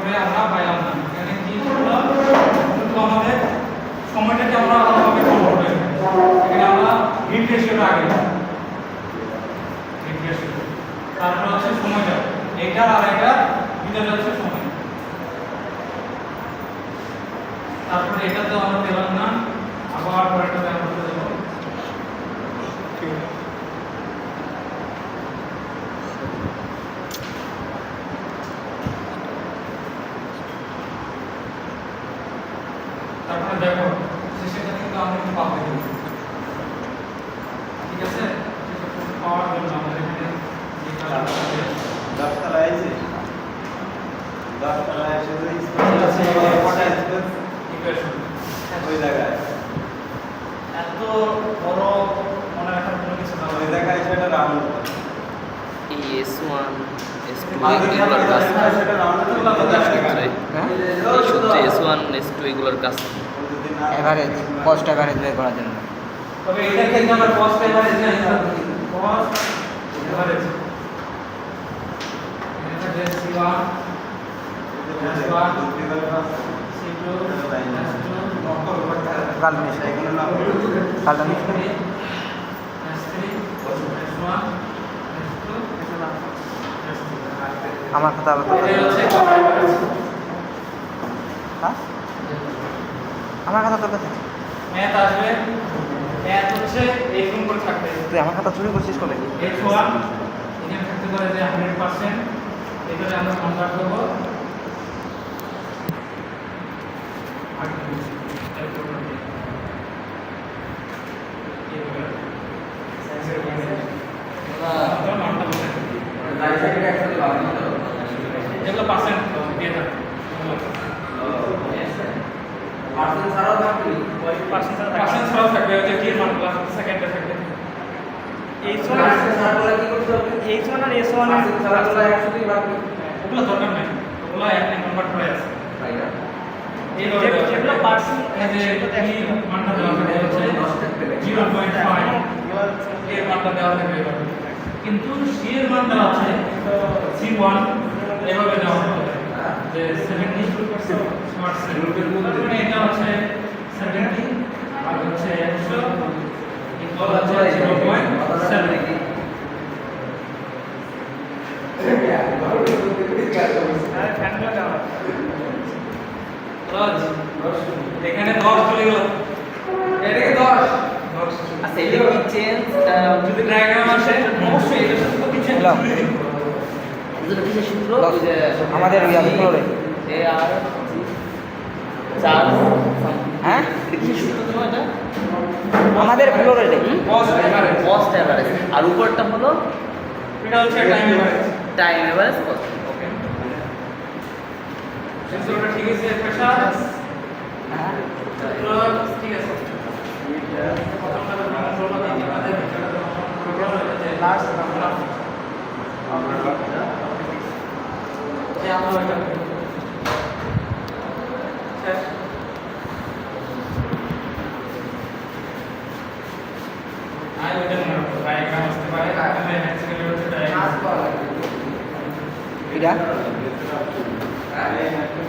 করে আমরা পাইলাম না। এখানে কি হলো, শুধু আমাদের সময়টাকে আমরা আলাদাভাবে কন্ট্রোল করি। এখানে আমরা হিট রেশিওটা আগে হিট রেশিও, তারপর হচ্ছে সময়টা, এটার আর এটার ভিতরে হচ্ছে সময়। তারপরে এটা তো আমরা পেলাম না, আবার পরেরটা ব্যবহার করে দেবো। তারপরে দেখো শেষেরটা কিন্তু আমরা একটু পাবো, ঠিক আছে? পাওয়ার জন্য আমাদের এখানে যে কাজটা আছে 10 তলায় আছে, 10 তলায় এসে যদি ইকুয়েশন ওই জায়গায় এত বড় মনে রাখার কোনো কিছু না, ওই জায়গায় সেটা রাউন্ড S1 S2 আগে এগুলোর কাজ সেটা রাউন্ড এই সূত্রে S1 S2 এগুলোর কাজ এভারেজ, কস্ট এভারেজ বের করার জন্য। তবে এটার ক্ষেত্রে আমরা কস্ট এভারেজ না, কস্ট এভারেজ এটা যে C1 S1 C2 S2 কাল মিস কালটা মিস করে S3 S1 S2 আমার খাতা আবার তো এটা হচ্ছে কস্ট এভারেজ। হ্যাঁ আমার খাতা তোর কাছে, ম্যাথ আসবে, ম্যাথ হচ্ছে এই ফর্ম করে থাকবে। তুই আমার খাতা চুরি করছিস করে? H1 এখানে থাকতে পারে যে 100%, এটাকে আমরা কনভার্ট করব এগুলো পার্সেন্ট দিয়ে থাকবে, পার্সেন্ট ছাড়াও থাকবে, পার্সেন্ট ছাড়াও থাকবে, ওই যে কি মান প্লাস সেকেন্ডে থাকবে। H1 আর S1 ওগুলো দরকার নাই, ওগুলো এখানে কনভার্ট করে আছে। এইভাবে যেগুলো পার্সেন্ট এই যে কি মানটা দেওয়া থাকে হচ্ছে 0.5, এর মানটা দেওয়া থাকে এভাবে, কিন্তু c এর মানটা আছে C1 এভাবে দেওয়া হবে যে 70% মানে এটা হচ্ছে 70 আর হচ্ছে 100 ইকুয়াল হচ্ছে 0.7। এখানে 10 চলে গেল, এটাকে 10 আচ্ছা এটা কি চেঞ্জ যদি ডায়াগ্রাম আসে অবশ্যই এটার সাথে তো কিছু হ্যালো। এগুলো কি সূত্র দশ। ওই যে আমাদের ইয়া ফ্লোরে। এ আর চার্জ হ্যাঁ এটা কি সূত্র তোমার এটা আমাদের ফ্লোরে রে কস্ট এভারেজ, কস্ট এভারেজ আর উপরটা হলো এটা হচ্ছে time average. Time average cost okay, সেন্সরটা ঠিক আছে, প্রেসার হ্যাঁ ঠিক আছে। প্রথমটা তো কন্ট্রোল দিতে হবে, ভিতরে কন্ট্রোল হচ্ছে লাস্ট আমরা যে আমরা এটা শেষ। আই ওটা মনে রাখো, ডায়াগ্রাম আসতে পারে, তাহলে ম্যাথমেটিক্যালি হচ্ছে ডায়াগ্রাম। এটা এখানে হচ্ছে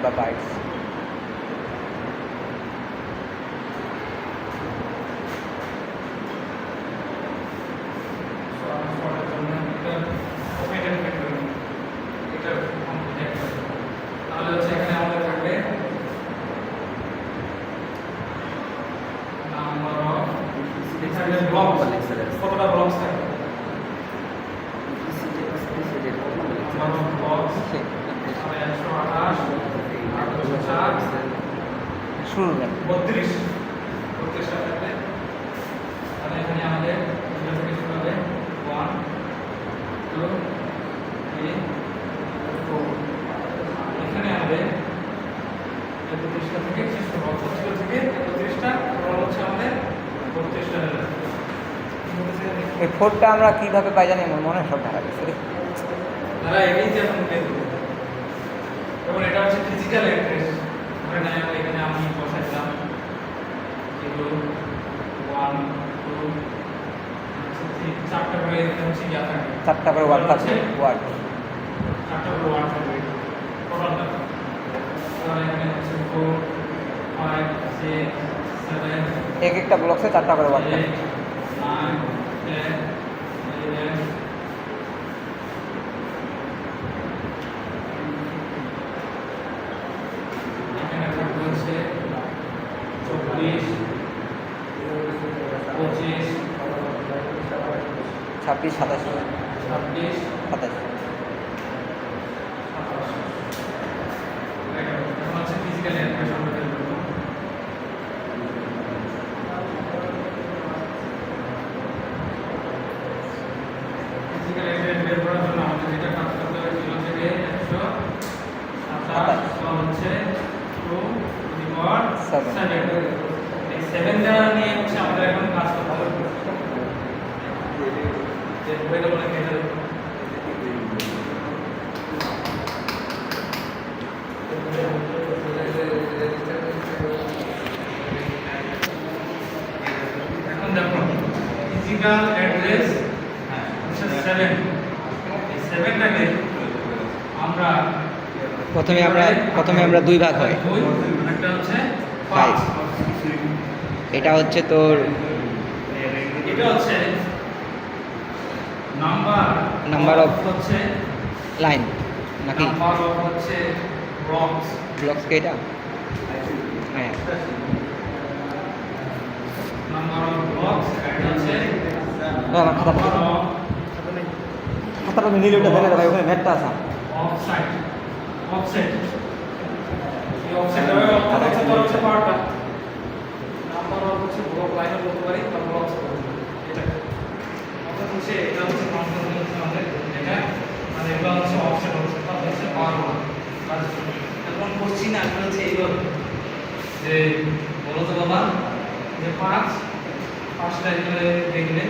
বা বাইটস। তাহলে হচ্ছে এখানে আমাদের থাকবে নাম্বার অফ ব্লকস, কতটা ব্লকস থাকবে নাম্বার অফ ব্লকস 128 শুরু নেই 32টা থাকবে। তাহলে এখানে আমাদের এটা থেকে শুরু হবে 1 2 3 4। এখানে আমাদের 32টা থেকে শেষ করব, 32 থেকে 32টা টোটাল হচ্ছে আমাদের 32টা হয়ে যাবে। এই ফোরটা আমরা কিভাবে পাই জানি, আমার মনে হয় সব ঢাকা গেছে রে। তারা এটাই যে এখন বের করবে। এবং এটা হচ্ছে ফিজিক্যাল অ্যাড্রেস। ধরে নেয় এখানে আমি বসাইলাম 0 1 2 3 চারটা করে এখানে হচ্ছে ইয়া থাকবে, 4টা করে ওয়ার্ড থাকবে, ওয়ার্ড। চারটা করে ওয়ার্ড থাকবে টোটালটা। তাহলে এখানে হচ্ছে 4 5 6 7 এক একটা ব্লকসে 4টা করে ওয়ার্ড 8 থাকবে। 9 10 11 এখানে থাকবে হচ্ছে 24 25 26 27 26 27। এখন হচ্ছে ফিজিক্যাল অ্যাড্রেস আমরা বের করব। ফিজিক্যাল অ্যাড্রেস বের করার জন্য আমাদের যেটা কাজ করতে হবে 0 থেকে 127 হচ্ছে 2 টু দি পাওয়ার 7। এই 7 দ্বারা নিয়ে হচ্ছে আমাদের এখন কাজ করতে হবে। যে হয়ে গেল নাকি এটা এখন দেখো ফিজিক্যাল অ্যাড্রেস হচ্ছে 7। এই 7টাকে আমরা প্রথমে আমরা দুই ভাগ হয়। দুই, একটা হচ্ছে 5। 5। এটা হচ্ছে তোর এটা হচ্ছে নাম্বার of হচ্ছে লাইন নাকি নাম্বার অফ হচ্ছে ব্লকস। ব্লকসকে এটা? হ্যাঁ, নাম্বার অফ ব্লকস এটা হচ্ছে আমার খাতা নাম্বার অফ খাতাটা মিলিয়ে ওটা দেখে ভাই, ওখানে ম্যাটটা আছে। অফসাইড অফসেট এই অফসেট এর অর্থ হচ্ছে তোর হচ্ছে পার্টটা নাম্বার অফ হচ্ছে ব্লক লাইনে বলতে পারি বা ব্লকস বলতে পারি। এটা অর্থাৎ হচ্ছে এটা হচ্ছে ফাংশন হচ্ছে আমাদের এটা মানে এটা হচ্ছে অফসেট হচ্ছে তার হচ্ছে পাওয়ার ওয়ান। এখন কোশ্চিন আসলে হচ্ছে এইভাবে যে বলো তো বাবা যে 5টা এখানে দেখলে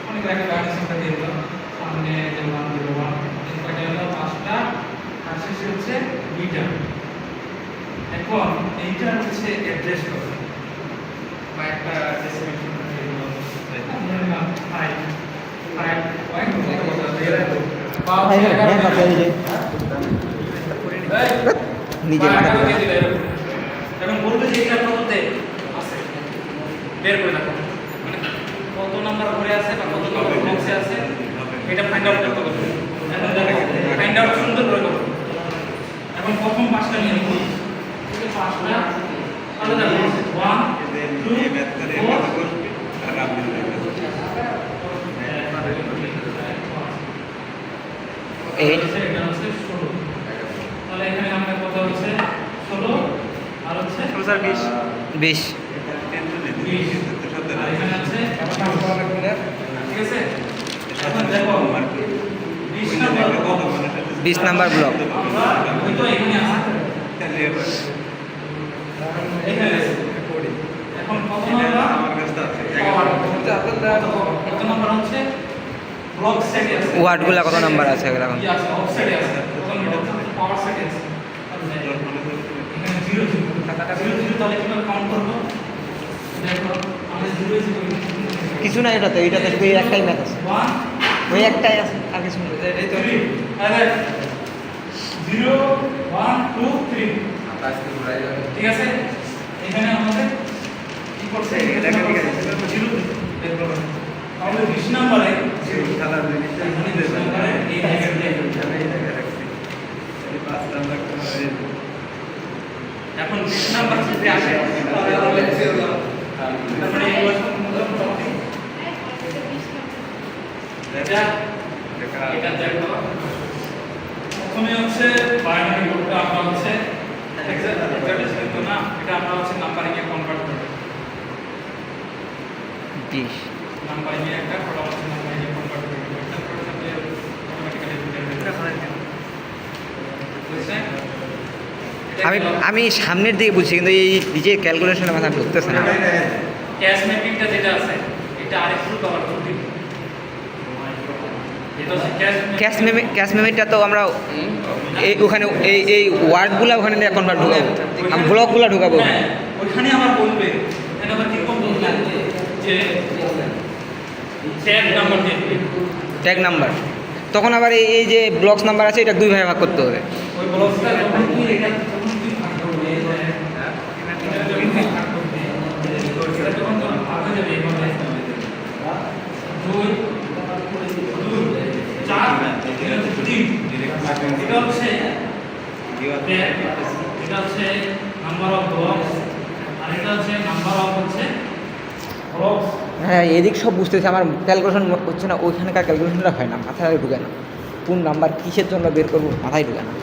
অনেক একটা গাড়ি সংখ্যা দিয়ে দিলাম সামনে যে 101 এটা হলো 5টা আর শেষে হচ্ছে 2টা। এখন এইটা হচ্ছে অ্যাড্রেস কত বা একটা ডেসিমেল দিয়ে দিলাম ধরে নাও 5 পয়েন্ট বা নিজে মাথা দিয়ে দিলে এবং বলবে যে এটা কততে আছে বের করে রাখো, মানে কত নাম্বার ঘরে আছে বা কত নাম্বার বক্সে আছে এটা ফাইন্ড আউট করতে হবে। এখন দেখো ফাইন্ড আউট সুন্দর করে করো। এখন প্রথম 5টা নিয়ে নিব, এই 5টা তাহলে দেখো 1 2 8 এটা হচ্ছে 16। তাহলে এখানে আমাদের কত হচ্ছে 16 আর হচ্ছে 20 20। 20 আর এখানে আছে ঠিক আছে। এখন দেখো 20 নাম্বার 20 নাম্বার ব্লক। আমরা ওই তো এখানে আছে এখানে আছে। এখন কত নাম্বার কত নাম্বার হচ্ছে ব্লক সেটে আছে ওয়ার্ডগুলো কত নাম্বার আছে এগুলো এখন? কি আছে অফসেটে আছে কত নাম্বার পাওয়ার সেটে আছে এখানে 0 0 তাহলে কিভাবে কাউন্ট করব দেখো আমরা 0 কিছু না, এটাতে শুধু এই একটাই ম্যাথ আছে, 1 ওই একটাই আছে, আর কিছু না। এই তো আরে 0 1 2 3 ঠিক আছে এখানে আমাদের কি করছে লেখা ঠিক আছে 0 বের করব তাহলে 20 নম্বরে খেলার জিনিসটা এখানে 20 নম্বরে এই জায়গায় এখন 20 নম্বর যদি আসে তারপরে এই এটা দেখো প্রথমে হচ্ছে বাইনারি কোডটা আমরা হচ্ছে এক্সাক্ট তো না এটা আমরা হচ্ছে নাম্বারিং এ কনভার্ট করব 20 নাম্বারিং এ একটা কলম হচ্ছে নাম্বারিং এ কনভার্ট করব এটা করতে অটোমেটিক্যালি বুঝছেন আমি সামনের দিকে বুঝছি কিন্তু এই নিজের ক্যালকুলেশনের মাথা ঢুকতেছে না ক্যাশ মেপিংটা যেটা আছে এটা আরেকটু কভার করতে হবে এটা হচ্ছে ক্যাশ মেমোরিটা তো আমরা এই ওখানে এই ওয়ার্ডগুলো ওখানে কনভার্ট ঢুকাবো ব্লকগুলো ঢুকাবো হ্যাঁ, ওইখানে আবার বলবে এটা আবার কি রকম বলবে যে ট্যাগ নাম্বার দেখবে ট্যাগ নাম্বার তখন আবার এই যে ব্লকস নাম্বার আছে এটা 2 ভাগে ভাগ করতে হবে ওই ব্লকটা যখন কি এটা যখন কি ভাগ করবে এটা যখন কি ভাগ করবে এটা যখন ভাগ হয়ে যাবে এইভাবে 2 4 3 এটা হচ্ছে এটা হচ্ছে নাম্বার অফ ব্লকস আর এটা হচ্ছে নাম্বার অফ হচ্ছে ব্লকস হ্যাঁ এদিক সব বুঝতেছে আমার ক্যালকুলেশন হচ্ছে না ওইখানকার ক্যালকুলেশনটা হয় না মাথায় ঢুকে না কোন নাম্বার কিসের জন্য বের করবো মাথায় ঢুকে না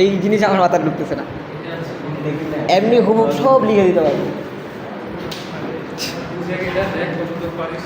এই জিনিস আমার মাথায় ঢুকতেছে না এমনি হুবহু সব লিখে দিতে পারবো এটা দেখ কত পারিস